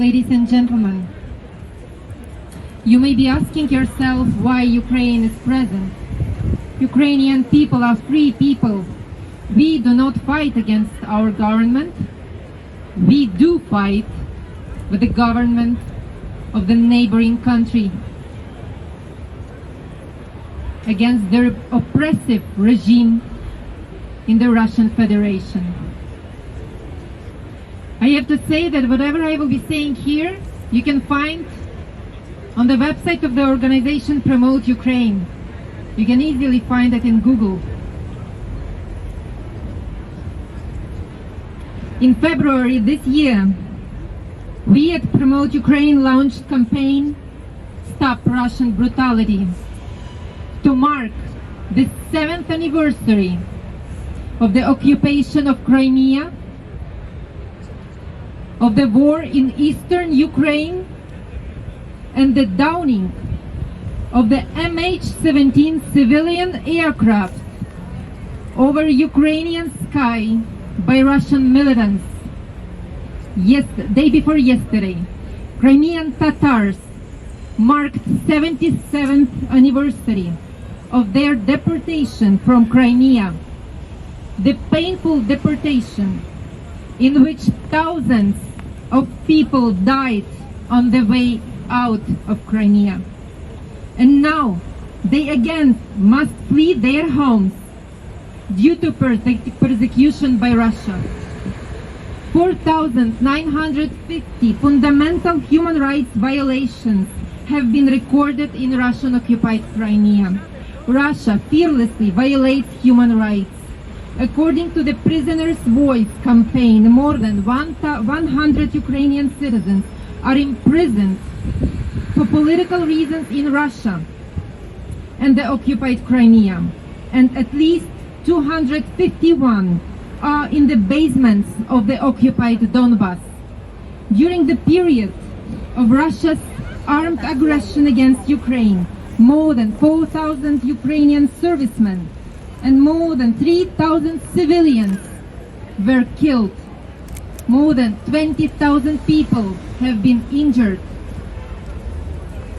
Ladies and gentlemen, you may be asking yourself why Ukraine is present. Ukrainian people are free people. We do not fight against our government. We do fight with the government of the neighboring country against their oppressive regime in the Russian Federation. I have to say that whatever I will be saying here, you can find on the website of the organization Promote Ukraine. You can easily find it in Google. In February this year, we at Promote Ukraine launched campaign Stop Russian Brutality to mark the 7th anniversary of the occupation of Crimea, of the war in eastern Ukraine, and the downing of the MH17 civilian aircraft over Ukrainian sky by Russian militants. Day before yesterday, Crimean Tatars marked 77th anniversary of their deportation from Crimea, the painful deportation in which thousands of people died on the way out of Crimea. And now they again must flee their homes due to persecution by Russia. 4,950 fundamental human rights violations have been recorded in Russian-occupied Crimea. Russia fearlessly violates human rights. According to the Prisoner's Voice campaign, more than 100 Ukrainian citizens are imprisoned for political reasons in Russia and the occupied Crimea, and at least 251 are in the basements of the occupied Donbas. During the period of Russia's armed aggression against Ukraine, more than 4,000 Ukrainian servicemen and more than 3,000 civilians were killed. More than 20,000 people have been injured.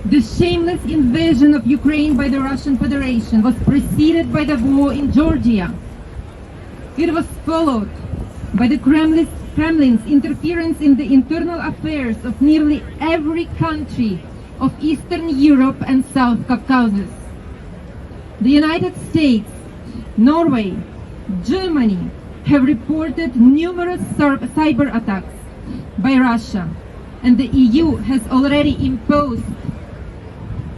The shameless invasion of Ukraine by the Russian Federation was preceded by the war in Georgia. It was followed by the Kremlin's interference in the internal affairs of nearly every country of Eastern Europe and South Caucasus. The United States, Norway, Germany have reported numerous cyber attacks by Russia, and the EU has already imposed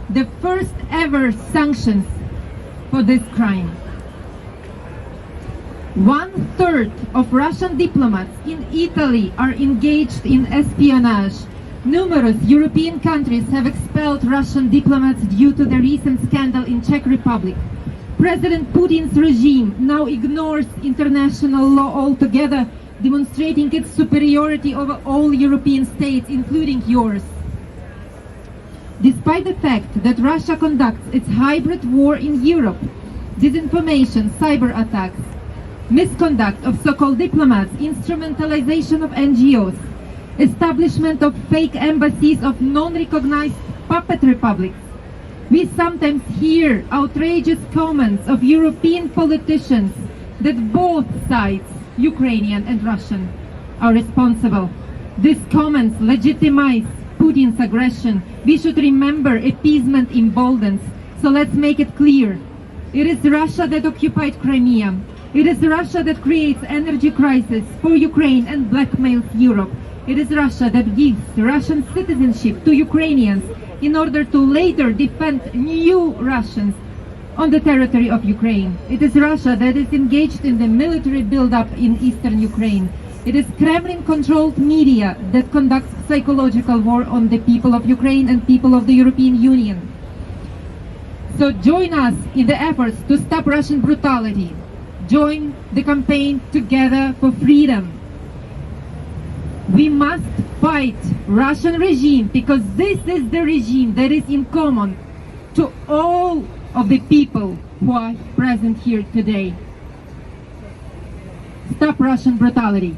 the first ever sanctions for this crime. 1/3 of Russian diplomats in Italy are engaged in espionage. Numerous European countries have expelled Russian diplomats due to the recent scandal in Czech Republic. President Putin's regime now ignores international law altogether, demonstrating its superiority over all European states, including yours. Despite the fact that Russia conducts its hybrid war in Europe, disinformation, cyber attacks, misconduct of so-called diplomats, instrumentalization of NGOs, establishment of fake embassies of non-recognized puppet republics, we sometimes hear outrageous comments of European politicians that both sides, Ukrainian and Russian, are responsible. These comments legitimize Putin's aggression. We should remember appeasement emboldens. So let's make it clear. It is Russia that occupied Crimea. It is Russia that creates energy crisis for Ukraine and blackmails Europe. It is Russia that gives Russian citizenship to Ukrainians in order to later defend new Russians on the territory of Ukraine. It is Russia that is engaged in the military buildup in eastern Ukraine. It is Kremlin-controlled media that conducts psychological war on the people of Ukraine and people of the European Union. So join us in the efforts to stop Russian brutality. Join the campaign Together for Freedom. We must fight Russian regime because this is the regime that is in common to all of the people who are present here today. Stop Russian brutality.